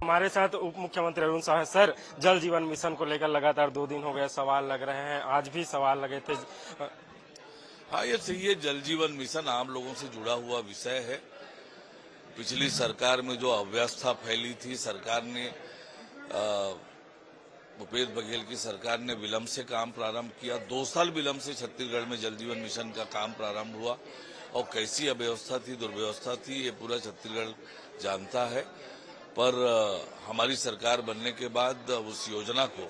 हमारे साथ उप मुख्यमंत्री अरुण साह। सर, जल जीवन मिशन को लेकर लगातार 2 दिन हो गए सवाल लग रहे हैं, आज भी सवाल लगे थे। हाँ, ये सही है। जल जीवन मिशन आम लोगों से जुड़ा हुआ विषय है। पिछली सरकार में जो अव्यवस्था फैली थी, सरकार ने भूपेश बघेल की सरकार ने विलंब से काम प्रारंभ किया। 2 साल विलंब से छत्तीसगढ़ में जल जीवन मिशन का काम प्रारंभ हुआ और कैसी अव्यवस्था थी, दुर्व्यवस्था थी, ये पूरा छत्तीसगढ़ जानता है। पर हमारी सरकार बनने के बाद उस योजना को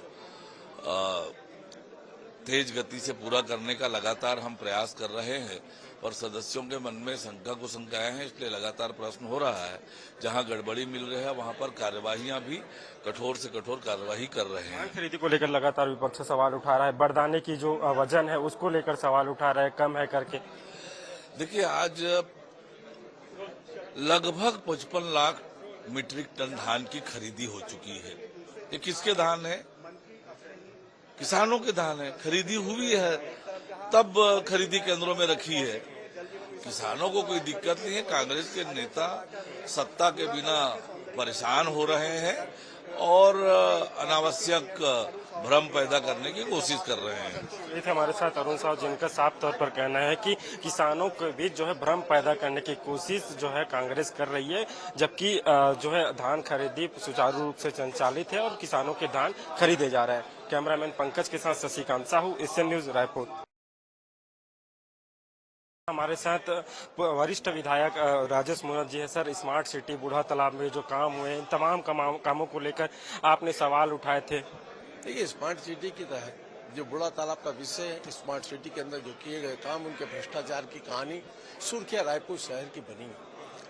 तेज गति से पूरा करने का लगातार हम प्रयास कर रहे हैं और सदस्यों के मन में शंका कुशंकाएं हैं, इसलिए लगातार प्रश्न हो रहा है। जहां गड़बड़ी मिल रही है वहां पर कार्यवाहियां भी कठोर से कठोर कार्यवाही कर रहे हैं। खरीदी को लेकर लगातार विपक्ष सवाल उठा रहा है, बारदाने की जो वजन है उसको लेकर सवाल उठा रहा है, कम है करके। देखिए, आज लगभग 55 लाख मीट्रिक टन धान की खरीदी हो चुकी है। ये किसके धान है? किसानों के धान है। खरीदी हुई है तब खरीदी केंद्रों में रखी है। किसानों को कोई दिक्कत नहीं है। कांग्रेस के नेता सत्ता के बिना परेशान हो रहे हैं और अनावश्यक भ्रम पैदा करने की कोशिश कर रहे हैं। ये थे हमारे साथ अरुण साहब, जिनका साफ तौर पर कहना है कि किसानों के बीच जो है भ्रम पैदा करने की कोशिश जो है कांग्रेस कर रही है, जबकि जो है धान खरीदी सुचारू रूप से संचालित है और किसानों के धान खरीदे जा रहे हैं। कैमरामैन पंकज के साथ शशिकांत साहू, एशियन न्यूज, रायपुर। हमारे साथ वरिष्ठ विधायक राजेश मूणत जी है। सर, स्मार्ट सिटी बूढ़ा तालाब में जो काम हुए, इन तमाम कामों को लेकर आपने सवाल उठाए थे। देखिए, स्मार्ट सिटी के तहत जो बूढ़ा तालाब का विषय है, स्मार्ट सिटी के अंदर जो किए गए काम, उनके भ्रष्टाचार की कहानी सुर्खिया रायपुर शहर की बनी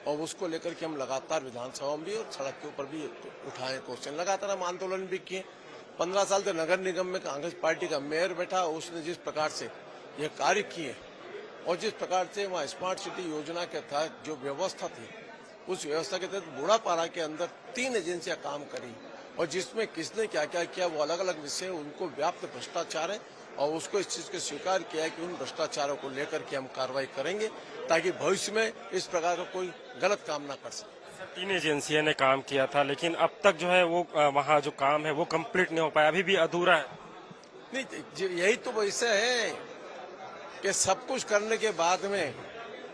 और उसको लेकर के हम लगातार विधानसभा में भी और सड़क के ऊपर भी उठाए क्वेश्चन। लगातार हम आंदोलन भी किए। 15 साल से नगर निगम में कांग्रेस पार्टी का मेयर बैठा, उसने जिस प्रकार से यह कार्य किए और जिस प्रकार से वहाँ स्मार्ट सिटी योजना के तहत जो व्यवस्था थी, उस व्यवस्था के तहत बूढ़ापारा के अंदर 3 एजेंसियां काम करी और जिसमें किसने क्या क्या किया वो अलग अलग विषय, उनको व्याप्त भ्रष्टाचार है और उसको इस चीज को स्वीकार किया है कि उन भ्रष्टाचारों को लेकर के हम कार्रवाई करेंगे ताकि भविष्य में इस प्रकार का कोई गलत काम ना कर सके। 3 एजेंसियों ने काम किया था, लेकिन अब तक जो है वो वहाँ जो काम है वो कंप्लीट नहीं हो पाया, अभी भी अधूरा है। नहीं, यही तो विषय है कि सब कुछ करने के बाद में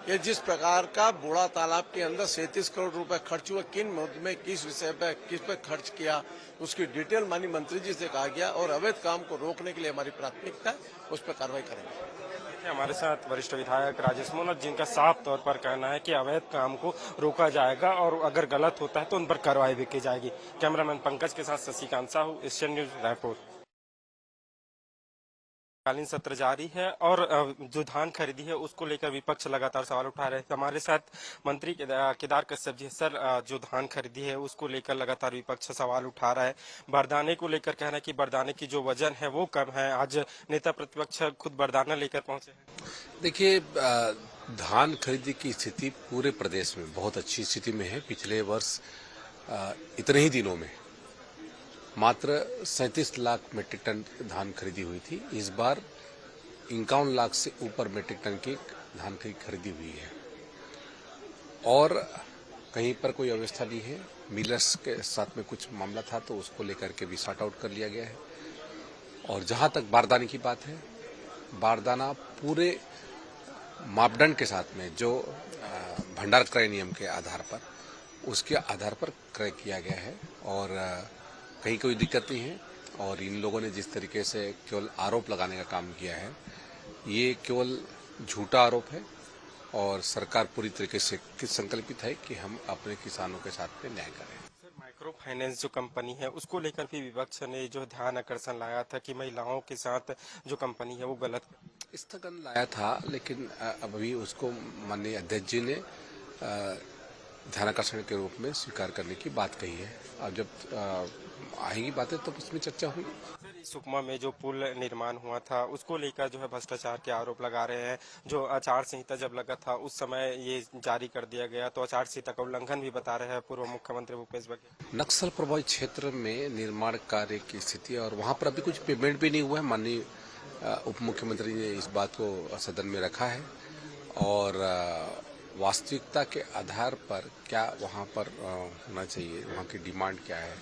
ये जिस प्रकार का बूढ़ा तालाब के अंदर 37 करोड़ रुपए खर्च हुआ, किन मुद्दे में, किस विषय पे, किस पे खर्च किया, उसकी डिटेल माननीय मंत्री जी से कहा गया और अवैध काम को रोकने के लिए हमारी प्राथमिकता है, उस पर कार्रवाई करेंगे। हमारे साथ वरिष्ठ विधायक राजेश मूणत, जिनका साफ तौर पर कहना है कि अवैध काम को रोका जाएगा और अगर गलत होता है तो उन पर कार्रवाई भी की जाएगी। कैमरामैन पंकज के साथ शशिकांत साहू, एशियन न्यूज, रायपुर। कालीन सत्र जारी है और जो धान खरीदी है उसको लेकर विपक्ष लगातार सवाल उठा रहे हैं। हमारे साथ मंत्री केदार कश्यप जी। सर, जो धान खरीदी है उसको लेकर लगातार विपक्ष सवाल उठा रहा है। बारदाने को लेकर कहना है कि बारदाने की जो वजन है वो कम है। आज नेता प्रतिपक्ष खुद बारदाना लेकर पहुंचे हैं। देखिए, धान खरीदी की स्थिति पूरे प्रदेश में बहुत अच्छी स्थिति में है। पिछले वर्ष इतने ही दिनों में मात्र 37 लाख मीट्रिक टन धान खरीदी हुई थी। इस बार 51 लाख से ऊपर मीट्रिक टन की धान की खरीदी हुई है और कहीं पर कोई अव्यवस्था नहीं है। मिलर्स के साथ में कुछ मामला था तो उसको लेकर के भी सॉर्ट आउट कर लिया गया है। और जहां तक बारदाने की बात है, बारदाना पूरे मापदंड के साथ में जो भंडार क्रय नियम के आधार पर, उसके आधार पर क्रय किया गया है और कहीं कोई दिक्कत नहीं है। और इन लोगों ने जिस तरीके से केवल आरोप लगाने का काम किया है, ये केवल झूठा आरोप है और सरकार पूरी तरीके से संकल्पित है कि हम अपने किसानों के साथ में न्याय करें। सर, माइक्रो फाइनेंस जो कंपनी है उसको लेकर भी विपक्ष ने जो ध्यान आकर्षण लाया था कि महिलाओं के साथ जो कंपनी है वो गलत स्थगन लाया था, लेकिन अभी उसको माननीय अध्यक्ष जी ने ध्यानाकर्षण के रूप में स्वीकार करने की बात कही है। अब जब आएंगी बातें तो उसमें चर्चा होगी। सुकमा में जो पुल निर्माण हुआ था उसको लेकर जो है भ्रष्टाचार के आरोप लगा रहे हैं। जो आचार संहिता जब लगा था उस समय ये जारी कर दिया गया, तो आचार संहिता का उल्लंघन भी बता रहे हैं पूर्व मुख्यमंत्री भूपेश बघेल। नक्सल प्रभावित क्षेत्र में निर्माण कार्य की स्थिति और वहां पर अभी कुछ पेमेंट भी नहीं हुआ है। माननीय उप मुख्यमंत्री ने इस बात को सदन में रखा है और वास्तविकता के आधार पर क्या वहाँ पर होना चाहिए, वहाँ की डिमांड क्या है,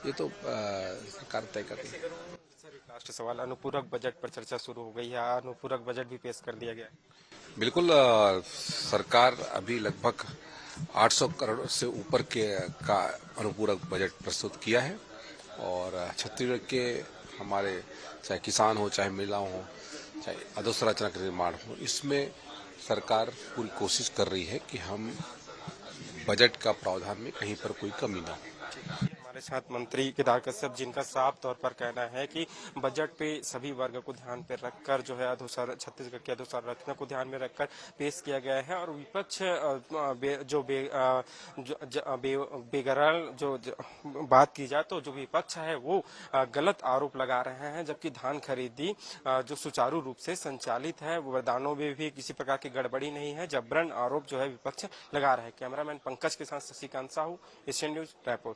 ये तो सरकार तय कर रही है। सर एक लास्ट सवाल, अनुपूरक बजट पर चर्चा शुरू हो गई है, अनुपूरक बजट भी पेश कर दिया गया है। बिल्कुल, सरकार अभी लगभग 800 करोड़ से ऊपर के का अनुपूरक बजट प्रस्तुत किया है और छत्तीसगढ़ के हमारे चाहे किसान हो, चाहे महिलाओं हो, चाहे अधोसंरचना का निर्माण हो, इसमें सरकार पूरी कोशिश कर रही है कि हम बजट का प्रावधान में कहीं पर कोई कमी ना हो। हमारे साथ मंत्री केदार कश्यप, जिनका साफ तौर पर कहना है कि बजट पे सभी वर्ग को ध्यान पे रखकर जो है छत्तीसगढ़ की अधोसंरचना को ध्यान में रखकर पेश किया गया है और विपक्ष बेगरल बात की जाए तो जो विपक्ष है वो गलत आरोप लगा रहे हैं, जबकि धान खरीदी जो सुचारू रूप से संचालित है, वरदानों में भी किसी प्रकार की गड़बड़ी नहीं है, जबरन आरोप जो है विपक्ष लगा रहा है। कैमरामैन पंकज के साथ शशिकांत साहू, एशियन न्यूज, रायपुर।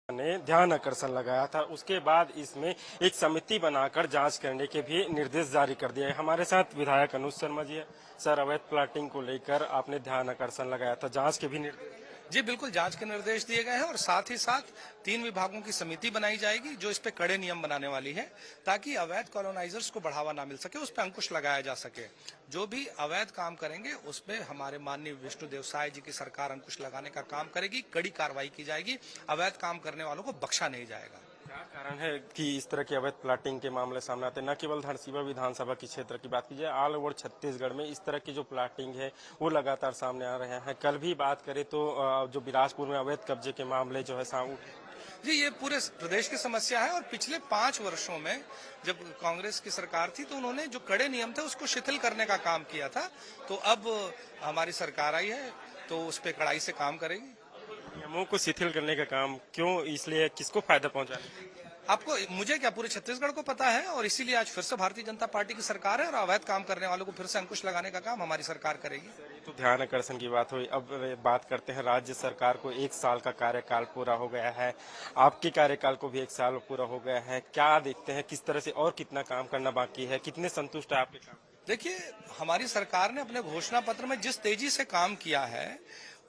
ने ध्यान आकर्षण लगाया था, उसके बाद इसमें एक समिति बनाकर जांच करने के भी निर्देश जारी कर दिए। हमारे साथ विधायक अनुज शर्मा जी है। सर, अवैध प्लाटिंग को लेकर आपने ध्यान आकर्षण लगाया था, जांच के भी निर्देश? जी बिल्कुल, जांच के निर्देश दिए गए हैं और साथ ही साथ 3 विभागों की समिति बनाई जाएगी जो इस पे कड़े नियम बनाने वाली है ताकि अवैध कॉलोनाइजर्स को बढ़ावा ना मिल सके, उस पे अंकुश लगाया जा सके। जो भी अवैध काम करेंगे उस पे हमारे माननीय विष्णु देव साय जी की सरकार अंकुश लगाने का काम करेगी, कड़ी कार्रवाई की जाएगी, अवैध काम करने वालों को बख्शा नहीं जाएगा। क्या कारण है कि इस तरह के अवैध प्लाटिंग के मामले सामने आते हैं? न केवल धरसीवा विधानसभा की क्षेत्र की बात कीजिए, ऑल ओवर छत्तीसगढ़ में इस तरह की जो प्लाटिंग है वो लगातार सामने आ रहे हैं। कल भी बात करें तो जो बिलासपुर में अवैध कब्जे के मामले जो है जी, ये पूरे प्रदेश की समस्या है और पिछले 5 वर्षों में जब कांग्रेस की सरकार थी तो उन्होंने जो कड़े नियम थे उसको शिथिल करने का काम किया था। तो अब हमारी सरकार आई है तो उस पर कड़ाई से काम करेगी। नियमों को शिथिल करने का काम क्यों, इसलिए किसको फायदा पहुंचा? आपको, मुझे क्या, पूरे छत्तीसगढ़ को पता है और इसीलिए आज फिर से भारतीय जनता पार्टी की सरकार है और अवैध काम करने वालों को फिर से अंकुश लगाने का काम हमारी सरकार करेगी। तो ध्यान आकर्षण की बात हुई, अब बात करते हैं राज्य सरकार को 1 साल का कार्यकाल पूरा हो गया है, आपके कार्यकाल को भी 1 साल पूरा हो गया है। क्या देखते हैं किस तरह से और कितना काम करना बाकी है, कितने संतुष्ट है आपके काम? देखिए, हमारी सरकार ने अपने घोषणा पत्र में जिस तेजी से काम किया है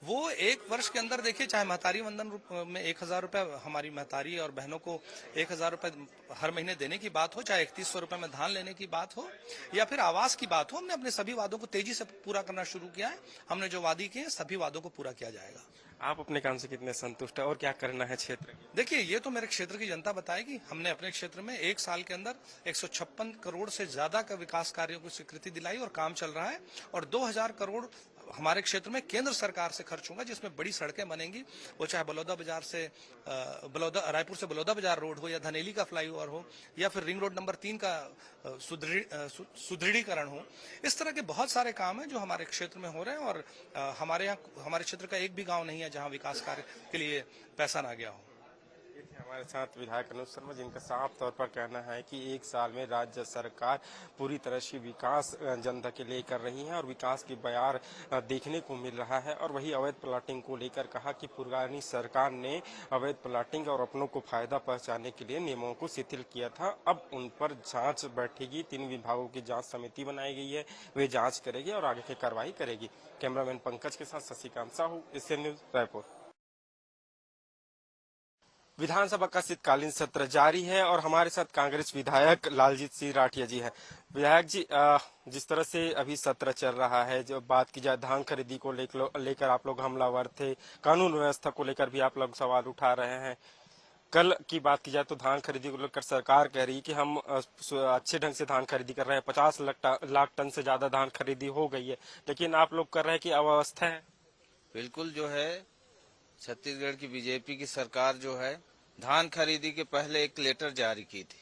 वो 1 वर्ष के अंदर, देखिए, चाहे महतारी वंदन में 1000 रुपए हमारी महतारी और बहनों को 1000 रुपए हर महीने देने की बात हो, चाहे 3100 रुपए में धान लेने की बात हो या फिर आवास की बात हो, हमने अपने सभी वादों को तेजी से पूरा करना शुरू किया है। हमने जो वादे किए सभी वादों को पूरा किया जाएगा। आप अपने काम से कितने संतुष्ट है और क्या करना है क्षेत्र? देखिए, ये तो मेरे क्षेत्र की जनता बताएगी। हमने अपने क्षेत्र में 1 साल के अंदर 156 करोड़ से ज्यादा का विकास कार्यों को स्वीकृति दिलाई और काम चल रहा है और 2000 करोड़ हमारे क्षेत्र में केंद्र सरकार से खर्च होगा, जिसमें बड़ी सड़कें बनेंगी, वो चाहे रायपुर से बलौदा बाजार रोड हो या धनेली का फ्लाईओवर हो या फिर रिंग रोड नंबर 3 का सुदृढ़ीकरण हो। इस तरह के बहुत सारे काम हैं जो हमारे क्षेत्र में हो रहे हैं और हमारे क्षेत्र का एक भी गांव नहीं है जहां विकास कार्य के लिए पैसा ना गया हो। हमारे साथ विधायक अनुज शर्मा, जिनका साफ तौर पर कहना है कि 1 साल में राज्य सरकार पूरी तरह से विकास जनता के लिए कर रही है और विकास की बयार देखने को मिल रहा है। और वही अवैध प्लाटिंग को लेकर कहा कि पुरानी सरकार ने अवैध प्लाटिंग और अपनों को फायदा पहुंचाने के लिए नियमों को शिथिल किया था, अब उन पर जांच बैठेगी। 3 विभागों की जांच समिति बनाई गई है, वे जांच करेगी और आगे की कार्रवाई करेगी। कैमरामैन पंकज के साथ शशिकांत साहू, एशियन न्यूज, रायपुर। विधानसभा का शीतकालीन सत्र जारी है और हमारे साथ कांग्रेस विधायक लालजीत सिंह राठिया जी हैं। विधायक जी, जिस तरह से अभी सत्र चल रहा है, जो बात की जाए धान खरीदी को लेकर आप लोग हमलावर थे, कानून व्यवस्था को लेकर भी आप लोग सवाल उठा रहे हैं। कल की बात की जाए तो धान खरीदी को लेकर सरकार कह रही है कि हम अच्छे ढंग से धान खरीदी कर रहे हैं, 50 लाख टन से ज्यादा धान खरीदी हो गई है, लेकिन आप लोग कर रहे हैं कि अव्यवस्था है। बिल्कुल, जो है छत्तीसगढ़ की बीजेपी की सरकार जो है धान खरीदी के पहले एक लेटर जारी की थी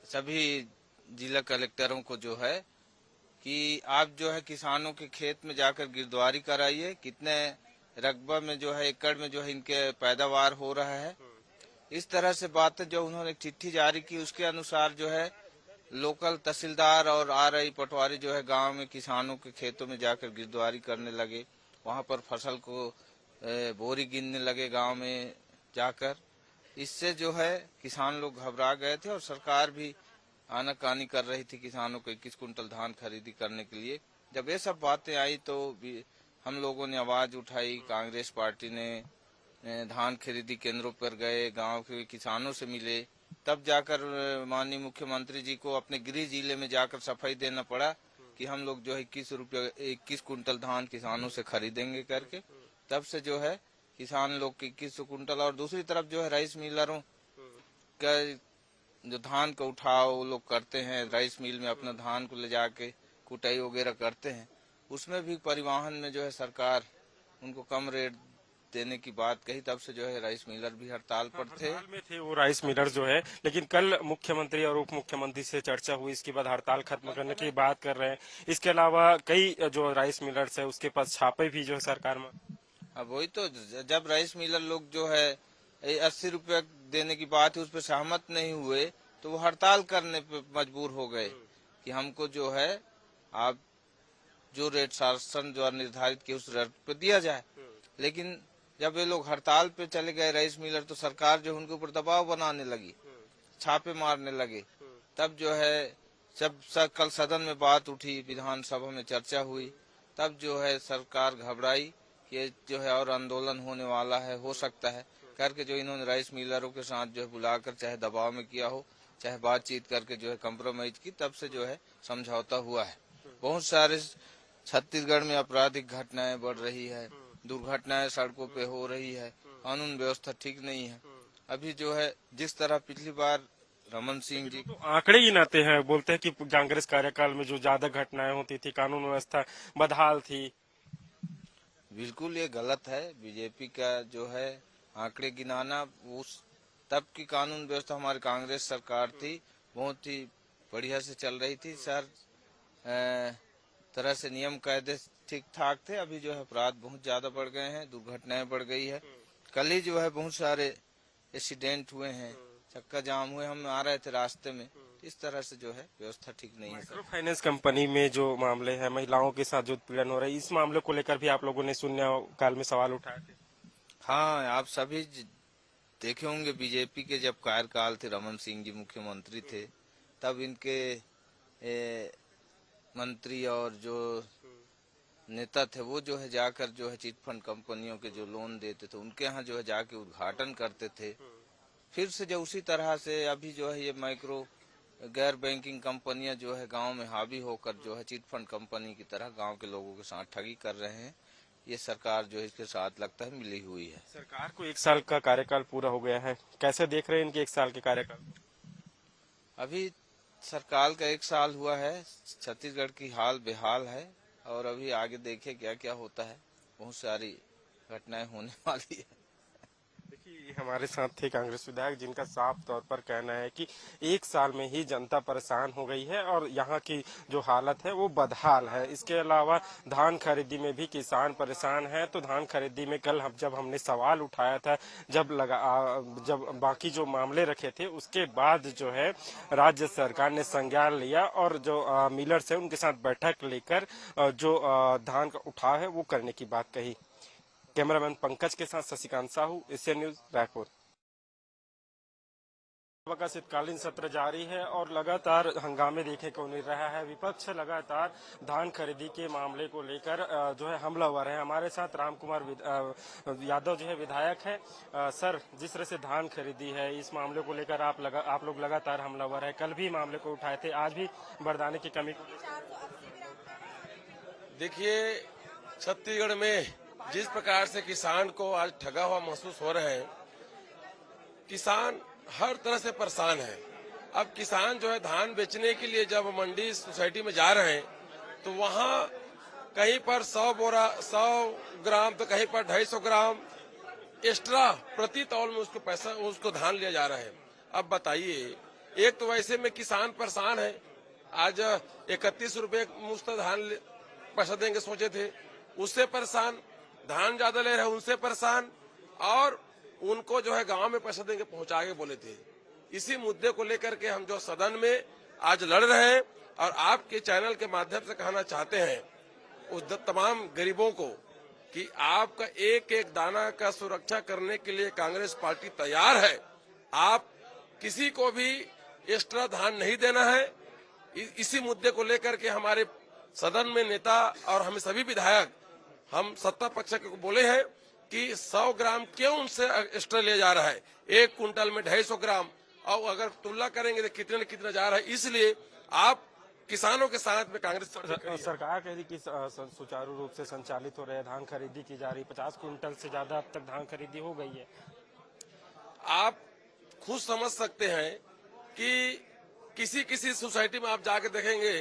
सभी जिला कलेक्टरों को, जो है कि आप जो है किसानों के खेत में जाकर गिरदावरी कराइए, कितने रकबा में जो है एकड़ में जो है इनके पैदावार हो रहा है। इस तरह से बातें जो उन्होंने चिट्ठी जारी की उसके अनुसार जो है लोकल तहसीलदार और RI पटवारी जो है गांव में किसानों के खेतों में जाकर गिरदावरी करने लगे, वहां पर फसल को बोरी गिनने लगे गांव में जाकर। इससे जो है किसान लोग घबरा गए थे और सरकार भी आनाकानी कर रही थी किसानों को 21 कुंटल धान खरीदी करने के लिए। जब ये सब बातें आई तो हम लोगों ने आवाज उठाई, कांग्रेस पार्टी ने धान खरीदी केंद्रों पर गए, गांव के किसानों से मिले, तब जाकर माननीय मुख्यमंत्री जी को अपने गृह जिले में जाकर सफाई देना पड़ा कि हम लोग जो है 21 कुंटल धान किसानों से खरीदेंगे करके। तब से जो है किसान लोग 21 कुंटल, और दूसरी तरफ जो है राइस मिलरों का जो धान का उठाव वो लोग करते हैं, राइस मिल में अपना धान को ले जाके कुटाई वगैरह करते हैं, उसमें भी परिवहन में जो है सरकार उनको कम रेट देने की बात कही। तब से जो है राइस मिलर भी हड़ताल पर थे। हड़ताल में थे वो राइस मिलर जो है, लेकिन कल मुख्यमंत्री और उप मुख्यमंत्री से चर्चा हुई, इसके बाद हड़ताल खत्म करने की बात कर रहे हैं। इसके अलावा कई जो राइस मिलर्स है उसके पास छापे भी जो है सरकार में। अब वही तो, जब राइस मिलर लोग जो है 80 रुपया देने की बात है उस पर सहमत नहीं हुए तो वो हड़ताल करने पे मजबूर हो गए कि हमको जो है आप जो रेट शासन द्वारा निर्धारित किया उस रेट पे दिया जाए। लेकिन जब ये लोग हड़ताल पे चले गए राइस मिलर, तो सरकार जो उनके ऊपर दबाव बनाने लगी, छापे मारने लगे। तब जो है जब कल सदन में बात उठी, विधानसभा में चर्चा हुई, तब जो है सरकार घबराई कि जो है और आंदोलन होने वाला है, हो सकता है करके जो इन्होंने राइस मिलरों के साथ जो है बुलाकर चाहे दबाव में किया हो, चाहे बातचीत करके जो है कम्प्रोमाइज की, तब से जो है समझौता हुआ है। बहुत सारे छत्तीसगढ़ में आपराधिक घटनाएं बढ़ रही है, दुर्घटनाएं सड़कों पे हो रही है, कानून व्यवस्था ठीक नहीं है। अभी जो है जिस तरह पिछली बार रमन सिंह जी तो आंकड़े गिनाते हैं, बोलते हैं कि कांग्रेस कार्यकाल में जो ज्यादा घटनाएं होती थी, कानून व्यवस्था बदहाल थी। बिल्कुल ये गलत है। बीजेपी का जो है आंकड़े गिनाना, उस तब की कानून व्यवस्था हमारी कांग्रेस सरकार थी, बहुत ही बढ़िया से चल रही थी सर, तरह से नियम कायदे ठीक ठाक थे। अभी जो है अपराध बहुत ज्यादा बढ़ गए हैं, दुर्घटनाएं बढ़ गई है। कल ही जो है बहुत सारे एक्सीडेंट हुए हैं, चक्का जाम हुए, हम आ रहे थे रास्ते में, इस तरह से जो है व्यवस्था ठीक नहीं है। माइक्रो फाइनेंस कंपनी में जो मामले हैं, महिलाओं के साथ जो उत्पीड़न हो रहा है, इस मामले को लेकर भी आप लोगों ने शून्यकाल में सवाल उठाए थे। हाँ, आप सभी देखे होंगे बीजेपी के जब कार्यकाल थे, रमन सिंह जी मुख्यमंत्री थे, तब इनके मंत्री और जो नेता थे वो जो है जाकर जो है चिट फंड कंपनियों के जो लोन देते थे उनके यहाँ जो है जाके उद्घाटन करते थे। फिर से जो उसी तरह से अभी जो है ये माइक्रो गैर बैंकिंग कंपनियां जो है गांव में हावी होकर जो है चिट फंड कंपनी की तरह गांव के लोगों के साथ ठगी कर रहे हैं। ये सरकार जो है इसके साथ लगता है मिली हुई है। सरकार को 1 साल का कार्यकाल पूरा हो गया है, कैसे देख रहे हैं इनके 1 साल के कार्यकाल? अभी सरकार का 1 साल हुआ है, छत्तीसगढ़ की हाल बेहाल है और अभी आगे देखे क्या क्या होता है, बहुत सारी घटनाएं होने वाली है। देखिए, हमारे साथ थे कांग्रेस विधायक जिनका साफ तौर पर कहना है कि 1 साल में ही जनता परेशान हो गई है और यहाँ की जो हालत है वो बदहाल है। इसके अलावा धान खरीदी में भी किसान परेशान है। तो धान खरीदी में कल जब हमने सवाल उठाया था, जब बाकी जो मामले रखे थे, उसके बाद जो है राज्य सरकार ने संज्ञान लिया और जो मिलर्स है उनके साथ बैठक लेकर जो धान का उठाव है वो करने की बात कही। कैमरामैन पंकज के साथ शशिकांत साहू, एशियन न्यूज, रायपुर। का शीतकालीन सत्र जारी है और लगातार हंगामे देखे को मिल रहा है। विपक्ष लगातार धान खरीदी के मामले को लेकर जो है हमलावर है। हमारे साथ रामकुमार यादव जो है विधायक है। सर, जिस तरह से धान खरीदी है, इस मामले को लेकर आप लोग लगातार हमलावर है। कल भी मामले को उठाए थे, आज भी बरदाने की कमी को। देखिए, छत्तीसगढ़ में जिस प्रकार से किसान को आज ठगा हुआ महसूस हो रहा है, किसान हर तरह से परेशान है। अब किसान जो है धान बेचने के लिए जब मंडी सोसाइटी में जा रहे हैं तो वहां कहीं पर 100 ग्राम तो कहीं पर 250 ग्राम एक्स्ट्रा प्रति तौल में उसको धान लिया जा रहा है। अब बताइए, एक तो वैसे में किसान परेशान है, आज 31 रुपए मुश्त धान पैसा देंगे सोचे थे, उससे परेशान, धान ज्यादा ले रहे हैं उनसे परेशान, और उनको जो है गांव में पैसा देंगे पहुंचा के बोले थे। इसी मुद्दे को लेकर के हम जो सदन में आज लड़ रहे हैं और आपके चैनल के माध्यम से कहना चाहते हैं उस तमाम गरीबों को कि आपका एक एक दाना का सुरक्षा करने के लिए कांग्रेस पार्टी तैयार है। आप किसी को भी एक्स्ट्रा धान नहीं देना है। इसी मुद्दे को लेकर के हमारे सदन में नेता और हम सभी विधायक हम सत्ता पक्ष को बोले हैं कि 100 ग्राम क्यों उनसे एक्स्ट्रा लिया जा रहा है। 1 कुंटल में 250 ग्राम, और अगर तुलना करेंगे तो कितने न कितना जा रहा है। इसलिए आप किसानों के साथ में कांग्रेस सरकार कह रही कि सुचारू रूप से संचालित हो रहे धान खरीदी की जा रही, 50 कुंटल से ज्यादा अब तक धान खरीदी हो गई है। आप खुद समझ सकते हैं कि किसी सोसाइटी में आप जाकर देखेंगे,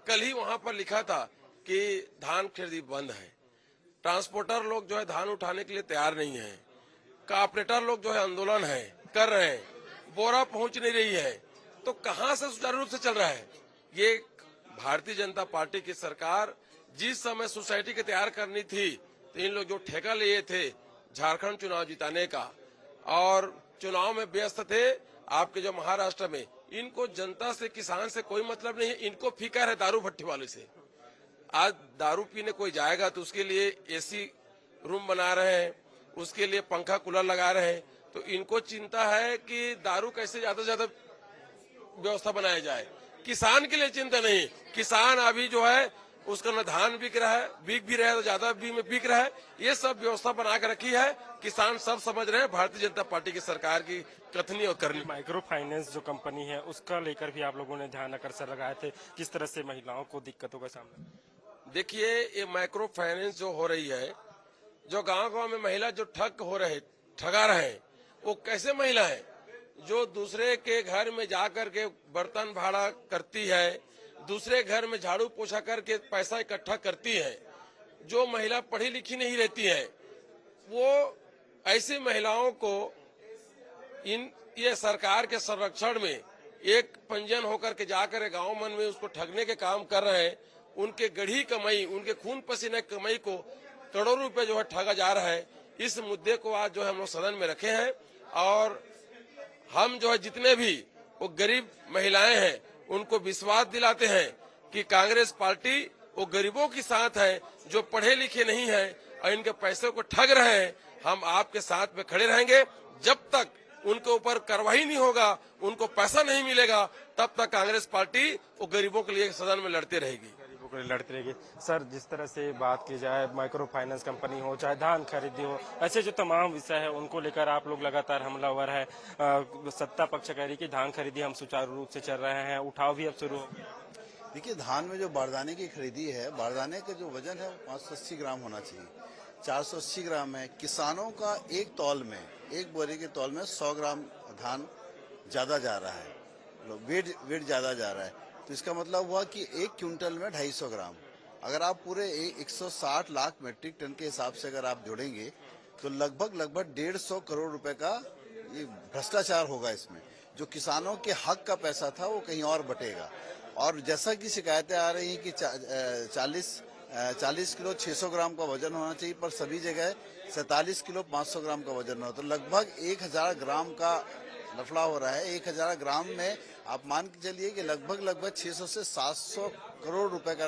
कल ही वहां पर लिखा था कि धान खरीदी बंद है। ट्रांसपोर्टर लोग जो है धान उठाने के लिए तैयार नहीं है। कॉर्पोरेटर लोग जो है आंदोलन कर रहे हैं, बोरा पहुंच नहीं रही है। तो कहां से सुचारू रूप से चल रहा है? ये भारतीय जनता पार्टी की सरकार जिस समय सोसाइटी की तैयार करनी थी, तो इन लोग जो ठेका लिए थे झारखंड चुनाव जिताने का और चुनाव में व्यस्त थे, आपके जो महाराष्ट्र में, इनको जनता से किसान से कोई मतलब नहीं है। इनको फिकर है दारू भट्टी वाले से। आज दारू पीने कोई जाएगा तो उसके लिए एसी रूम बना रहे हैं, उसके लिए पंखा कूलर लगा रहे हैं। तो इनको चिंता है कि दारू कैसे ज्यादा से ज्यादा व्यवस्था बनाया जाए। किसान के लिए चिंता नहीं। किसान अभी जो है उसका न धान बिक रहा है, बिक भी रहा है तो ज्यादा बिक रहा है। ये सब व्यवस्था बना के रखी है। किसान सब समझ रहे हैं भारतीय जनता पार्टी की सरकार की कथनी और करनी। माइक्रो फाइनेंस जो कंपनी है उसका लेकर भी आप लोगों ने ध्यान आकर्षण लगाए थे, किस तरह से महिलाओं को दिक्कतों का सामना? देखिए, ये माइक्रो फाइनेंस जो हो रही है, जो गांव में महिला जो ठगा रहे हैं, वो कैसे महिला है? जो दूसरे के घर में जाकर के बर्तन भाड़ा करती है, दूसरे घर में झाड़ू पोछा करके पैसा इकट्ठा करती है, जो महिला पढ़ी लिखी नहीं रहती है, वो ऐसी महिलाओं को ये सरकार के संरक्षण में एक पंजीयन होकर के जाकर गांव मन में उसको ठगने के काम कर रहे हैं। उनके गढ़ी कमाई, उनके खून पसीने की कमाई को करोड़ों रुपए जो है ठगा जा रहा है। इस मुद्दे को आज जो है हम लोग सदन में रखे हैं और हम जो है जितने भी वो गरीब महिलाएं हैं उनको विश्वास दिलाते हैं कि कांग्रेस पार्टी वो गरीबों के साथ है, जो पढ़े लिखे नहीं है और इनके पैसे को ठग रहे हैं। हम आपके साथ में खड़े रहेंगे। जब तक उनके ऊपर कार्रवाई नहीं होगा, उनको पैसा नहीं मिलेगा, तब तक कांग्रेस पार्टी वो गरीबों के लिए सदन में लड़ती रहेगी। लड़ते रहेगी। सर, जिस तरह से बात की जाए, माइक्रो फाइनेंस कंपनी हो चाहे धान खरीदी हो, ऐसे जो तमाम विषय है उनको लेकर आप लोग लगातार हमलावर है। सत्ता पक्ष कह रही कि धान खरीदी हम सुचारू रूप से चल रहे हैं, उठाव भी अब शुरू हो गया। देखिए, धान में जो बारदाने की खरीदी है, बारदाने का जो वजन है वो 580 ग्राम होना चाहिए, 480 ग्राम है। किसानों का एक तौल में, एक बोरे के तौल में 100 ग्राम धान ज्यादा जा रहा है, वेट ज्यादा जा रहा है। तो इसका मतलब हुआ कि 1 क्विंटल में 250 ग्राम। अगर आप पूरे 160 लाख मीट्रिक टन के हिसाब से अगर आप जोड़ेंगे तो लगभग 150 करोड़ रुपए का ये भ्रष्टाचार होगा इसमें। जो किसानों के हक का पैसा था वो कहीं और बटेगा। और जैसा कि शिकायतें आ रही हैं कि 40 किलो 600 ग्राम का वजन होना चाहिए, पर सभी जगह 47 किलो 500 ग्राम का वजन हो, तो लगभग 1000 ग्राम का लफड़ा हो रहा है। 1000 ग्राम में आप मान के चलिए कि लगभग 600 से 700 करोड़ रुपए का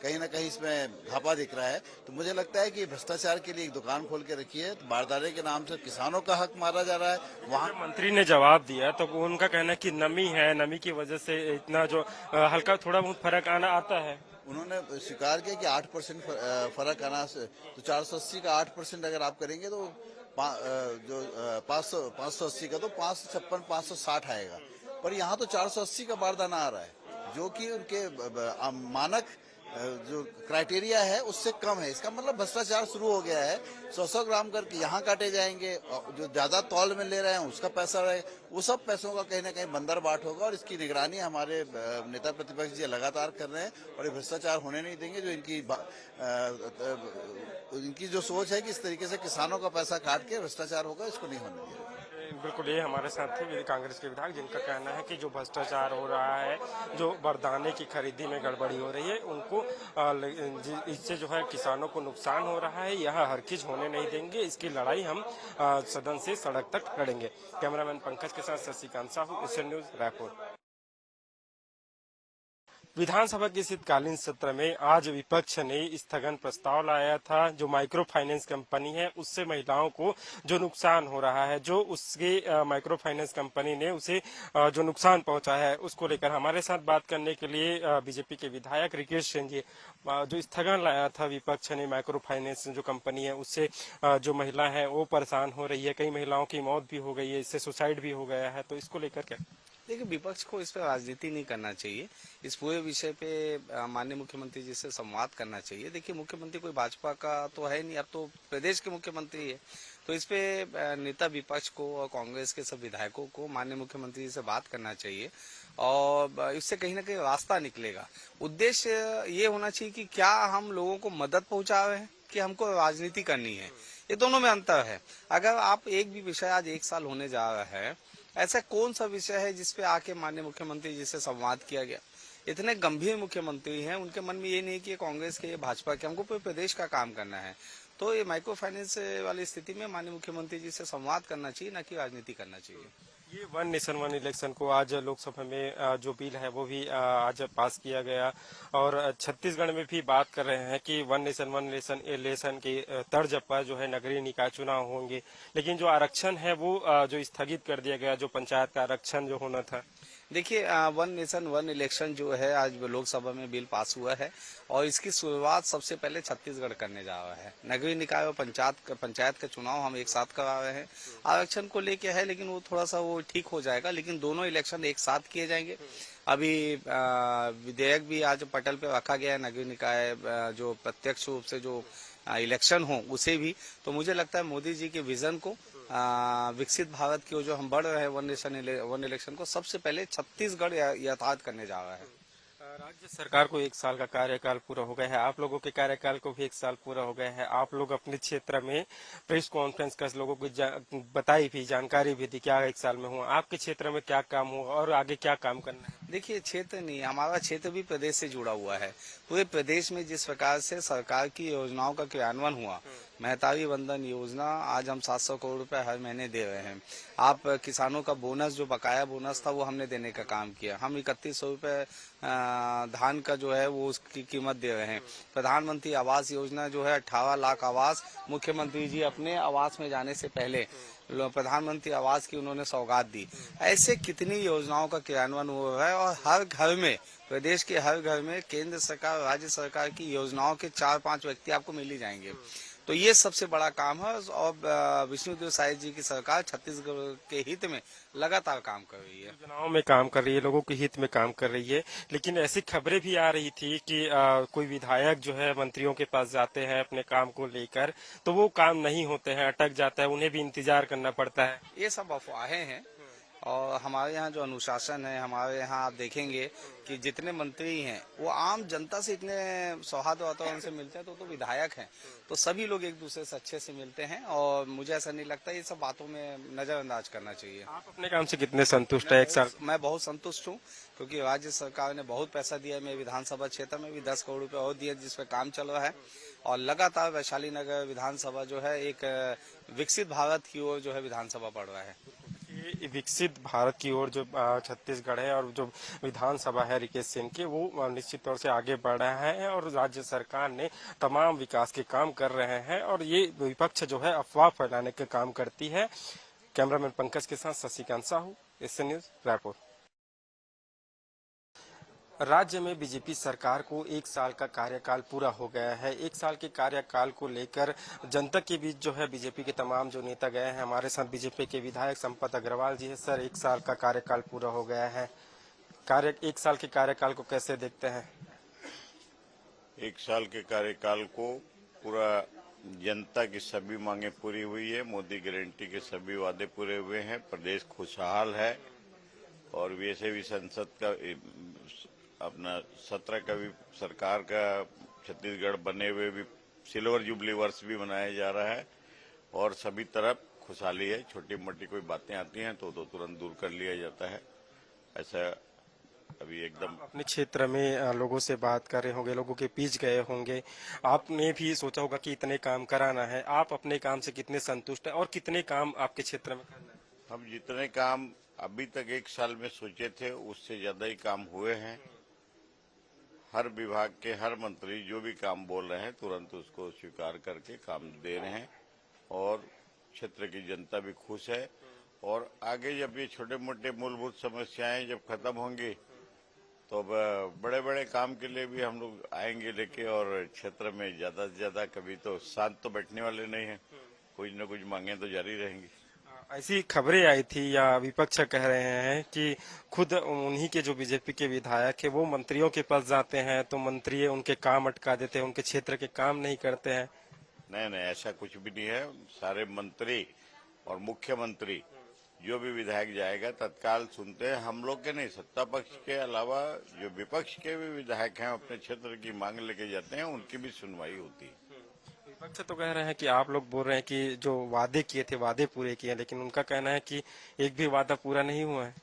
कहीं ना कहीं इसमें घापा दिख रहा है। तो मुझे लगता है कि भ्रष्टाचार के लिए एक दुकान खोल के रखी है। तो बारदाने के नाम से किसानों का हक मारा जा रहा है। वहाँ मंत्री ने जवाब दिया तो उनका कहना है कि नमी है, नमी की वजह से इतना जो हल्का थोड़ा बहुत फर्क आता है। उन्होंने स्वीकार किया कि 8% फर्क आना, तो 480 का 8% अगर आप करेंगे तो जो 580 का तो 556 560 आएगा। पर यहाँ तो 480 का बारदाना आ रहा है, जो कि उनके मानक जो क्राइटेरिया है उससे कम है। इसका मतलब भ्रष्टाचार शुरू हो गया है। 100 ग्राम करके यहाँ काटे जाएंगे, जो ज्यादा तौल में ले रहे हैं उसका पैसा रहे, वो सब पैसों का कहीं ना कहीं बंदर बाट होगा। और इसकी निगरानी हमारे नेता प्रतिपक्ष जी लगातार कर रहे हैं और ये भ्रष्टाचार होने नहीं देंगे। जो इनकी जो सोच है कि इस तरीके से किसानों का पैसा काट के भ्रष्टाचार होगा, इसको नहीं होने देंगे। बिल्कुल, ये हमारे साथ थे कांग्रेस के विधायक, जिनका कहना है कि जो भ्रष्टाचार हो रहा है, जो बारदाने की खरीदी में गड़बड़ी हो रही है, उनको इससे जो है किसानों को नुकसान हो रहा है, यह हरगिज होने नहीं देंगे। इसकी लड़ाई हम सदन से सड़क तक लड़ेंगे। कैमरामैन पंकज के साथ शशिकांत साहू, एशियन न्यूज, रायपुर। विधानसभा के शीतकालीन सत्र में आज विपक्ष ने स्थगन प्रस्ताव लाया था। जो माइक्रो फाइनेंस कंपनी है उससे महिलाओं को जो नुकसान हो रहा है, जो उसके माइक्रो फाइनेंस कंपनी ने उसे जो नुकसान पहुंचा है उसको लेकर हमारे साथ बात करने के लिए बीजेपी के विधायक रिकेश सिंह जी, जो स्थगन लाया था विपक्ष ने माइक्रो फाइनेंस जो कंपनी है उससे जो महिला है वो परेशान हो रही है, कई महिलाओं की मौत भी हो गई है, इससे सुसाइड भी हो गया है, तो इसको लेकर क्या? देखिए, विपक्ष को इस पर राजनीति नहीं करना चाहिए। इस पूरे विषय पे माननीय मुख्यमंत्री जी से संवाद करना चाहिए। देखिए, मुख्यमंत्री कोई भाजपा का तो है नहीं, अब तो प्रदेश के मुख्यमंत्री है, तो इस पे नेता विपक्ष को और कांग्रेस के सब विधायकों को माननीय मुख्यमंत्री जी से बात करना चाहिए और इससे कहीं ना कहीं रास्ता निकलेगा। उद्देश्य ये होना चाहिए कि क्या हम लोगों को मदद पहुंचा रहे हैं कि हमको राजनीति करनी है, ये दोनों में अंतर है। अगर आप एक भी विषय आज 1 साल होने जा रहा है, ऐसा कौन सा विषय है जिसपे आके माननीय मुख्यमंत्री जी से संवाद किया गया? इतने गंभीर मुख्यमंत्री हैं, उनके मन में ये नहीं कि कांग्रेस के, भाजपा के, हमको पूरे प्रदेश का काम करना है। तो ये माइक्रो फाइनेंस वाली स्थिति में माननीय मुख्यमंत्री जी से संवाद करना चाहिए, न कि राजनीति करना चाहिए। ये वन नेशन वन इलेक्शन को आज लोकसभा में जो बिल है वो भी आज पास किया गया और छत्तीसगढ़ में भी बात कर रहे हैं कि वन नेशन वन इलेक्शन की तर्ज पर जो है नगरीय निकाय चुनाव होंगे, लेकिन जो आरक्षण है वो जो स्थगित कर दिया गया, जो पंचायत का आरक्षण जो होना था। देखिए, वन नेशन वन इलेक्शन जो है आज लोकसभा में बिल पास हुआ है और इसकी शुरुआत सबसे पहले छत्तीसगढ़ करने जा रहा है। नगरीय निकाय और पंचायत का चुनाव हम एक साथ करा रहे हैं। आरक्षण को लेके है, लेकिन वो थोड़ा सा वो ठीक हो जाएगा, लेकिन दोनों इलेक्शन एक साथ किए जाएंगे। अभी विधेयक भी आज पटल पे रखा गया है, नगरीय निकाय जो प्रत्यक्ष रूप से जो इलेक्शन हो उसे भी। तो मुझे लगता है मोदी जी के विजन को, विकसित भारत की जो हम बढ़ रहे हैं वन नेशन वन इलेक्शन को, सबसे पहले छत्तीसगढ़ यथार्थ करने जा रहा है। राज्य सरकार को 1 साल का कार्यकाल पूरा हो गया है, आप लोगों के कार्यकाल को भी 1 साल पूरा हो गया है। आप लोग अपने क्षेत्र में प्रेस कॉन्फ्रेंस कर लोगों को बताई भी, जानकारी भी दी क्या 1 साल में हुआ, आपके क्षेत्र में क्या काम हुआ और आगे क्या काम करना है? देखिए, क्षेत्र नहीं, हमारा क्षेत्र भी प्रदेश से जुड़ा हुआ है। पूरे प्रदेश में जिस प्रकार से सरकार की योजनाओं का क्रियान्वयन हुआ, महतारी वंदन योजना आज हम 700 करोड़ रुपए हर महीने दे रहे हैं। आप किसानों का बोनस, जो बकाया बोनस था, वो हमने देने का काम किया। हम 3100 रुपए धान का जो है वो उसकी कीमत दे रहे हैं। प्रधानमंत्री आवास योजना जो है 18 लाख आवास, मुख्यमंत्री जी अपने आवास में जाने से पहले प्रधानमंत्री आवास की उन्होंने सौगात दी। ऐसे कितनी योजनाओं का क्रियान्वयन हुआ है और हर घर में, प्रदेश के हर घर में केंद्र सरकार, राज्य सरकार की योजनाओं के 4-5 व्यक्ति आपको मिल ही जाएंगे। तो ये सबसे बड़ा काम है और विष्णुदेव साय जी की सरकार छत्तीसगढ़ के हित में लगातार काम कर रही है, चुनाव में काम कर रही है, लोगों के हित में काम कर रही है। लेकिन ऐसी खबरें भी आ रही थी कि कोई विधायक जो है मंत्रियों के पास जाते हैं अपने काम को लेकर, तो वो काम नहीं होते हैं, अटक जाता है, उन्हें भी इंतजार करना पड़ता है। ये सब अफवाहें हैं और हमारे यहाँ जो अनुशासन है, हमारे यहाँ आप देखेंगे कि जितने मंत्री हैं वो आम जनता से इतने सौहार्द वातावरण से मिलते हैं, तो विधायक हैं, तो सभी लोग एक दूसरे से अच्छे से मिलते हैं और मुझे ऐसा नहीं लगता ये सब बातों में नजरअंदाज करना चाहिए। आप अपने काम से कितने संतुष्ट है? 1 साल मैं बहुत संतुष्ट हूँ, क्योंकि राज्य सरकार ने बहुत पैसा दिया है। मेरे विधानसभा क्षेत्र में भी 10 करोड़ रुपए और दिए, जिसपे काम चल रहा है और लगातार वैशाली नगर विधानसभा जो है एक विकसित भारत की ओर जो है विधानसभा बढ़ रहा है। विकसित भारत की ओर जो छत्तीसगढ़ है और जो विधानसभा है रिकेश सिंह की, वो निश्चित तौर से आगे बढ़ रहा है और राज्य सरकार ने तमाम विकास के काम कर रहे हैं और ये विपक्ष जो है अफवाह फैलाने का काम करती है। कैमरामैन पंकज के साथ शशिकांत साहू, एसएन न्यूज, रायपुर। राज्य में बीजेपी सरकार को 1 साल का कार्यकाल पूरा हो गया है। 1 साल के कार्यकाल को लेकर जनता के बीच जो है बीजेपी के तमाम जो नेता गए हैं। हमारे साथ बीजेपी के विधायक संपत अग्रवाल जी है। सर, 1 साल का कार्यकाल पूरा हो गया है, 1 साल के कार्यकाल को कैसे देखते हैं? 1 साल के कार्यकाल को पूरा जनता की सभी मांगे पूरी हुई है, मोदी गारंटी के सभी वादे पूरे हुए हैं, प्रदेश खुशहाल है और वैसे भी संसद का अपना 17 का भी सरकार का छत्तीसगढ़ बने हुए भी सिल्वर जुबली वर्ष भी मनाया जा रहा है और सभी तरफ खुशहाली है। छोटी मोटी कोई बातें आती हैं तो तुरंत दूर कर लिया जाता है। ऐसा अभी एकदम अपने क्षेत्र में लोगों से बात कर रहे होंगे, लोगों के बीच गए होंगे, आपने भी सोचा होगा कि इतने काम कराना है। आप अपने काम से कितने संतुष्ट हैं और कितने काम आपके क्षेत्र में करना है? हम जितने काम अभी तक 1 साल में सोचे थे उससे ज्यादा ही काम हुए हैं हर विभाग के हर मंत्री जो भी काम बोल रहे हैं तुरंत उसको स्वीकार करके काम दे रहे हैं और क्षेत्र की जनता भी खुश है। और आगे जब ये छोटे मोटे मूलभूत समस्याएं जब खत्म होंगी तो अब बड़े बड़े काम के लिए भी हम लोग आएंगे लेके, और क्षेत्र में ज्यादा से ज्यादा, कभी तो शांत तो बैठने वाले नहीं है, कुछ न कुछ मांगे तो जारी रहेंगी। ऐसी खबरें आई थी या विपक्ष कह रहे हैं कि खुद उन्हीं के जो बीजेपी के विधायक है वो मंत्रियों के पास जाते हैं तो मंत्री उनके काम अटका देते हैं, उनके क्षेत्र के काम नहीं करते हैं। नहीं, ऐसा कुछ भी नहीं है। सारे मंत्री और मुख्यमंत्री जो भी विधायक जाएगा तत्काल सुनते हैं। हम लोग के नहीं, सत्ता पक्ष के अलावा जो विपक्ष के भी विधायक हैं अपने क्षेत्र की मांग लेके जाते हैं, उनकी भी सुनवाई होती है। विपक्ष तो कह रहे हैं कि आप लोग बोल रहे हैं कि जो वादे किए थे वादे पूरे किए, लेकिन उनका कहना है कि एक भी वादा पूरा नहीं हुआ है।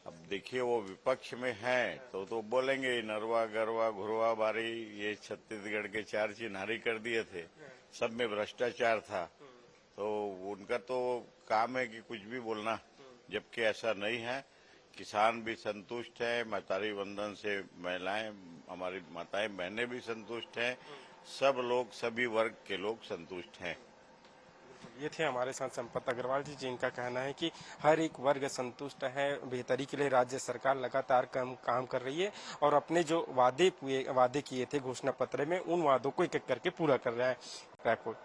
अब देखिए, वो विपक्ष में हैं तो बोलेंगे नरवा गरवा घुरवा बारी, ये छत्तीसगढ़ के 4 चिन्हारी कर दिए थे, सब में भ्रष्टाचार था, तो उनका तो काम है कि कुछ भी बोलना, जबकि ऐसा नहीं है। किसान भी संतुष्ट है, महतारी वंदन से महिलाएं, हमारी माताएं बहनें भी संतुष्ट हैं, सब लोग, सभी वर्ग के लोग संतुष्ट हैं। ये थे हमारे साथ संपत अग्रवाल जी, जिनका कहना है कि हर एक वर्ग संतुष्ट है। बेहतरी के लिए राज्य सरकार लगातार काम कर रही है और अपने जो वादे किए थे घोषणा पत्र में, उन वादों को एक एक करके पूरा कर रहा है। रायपुर।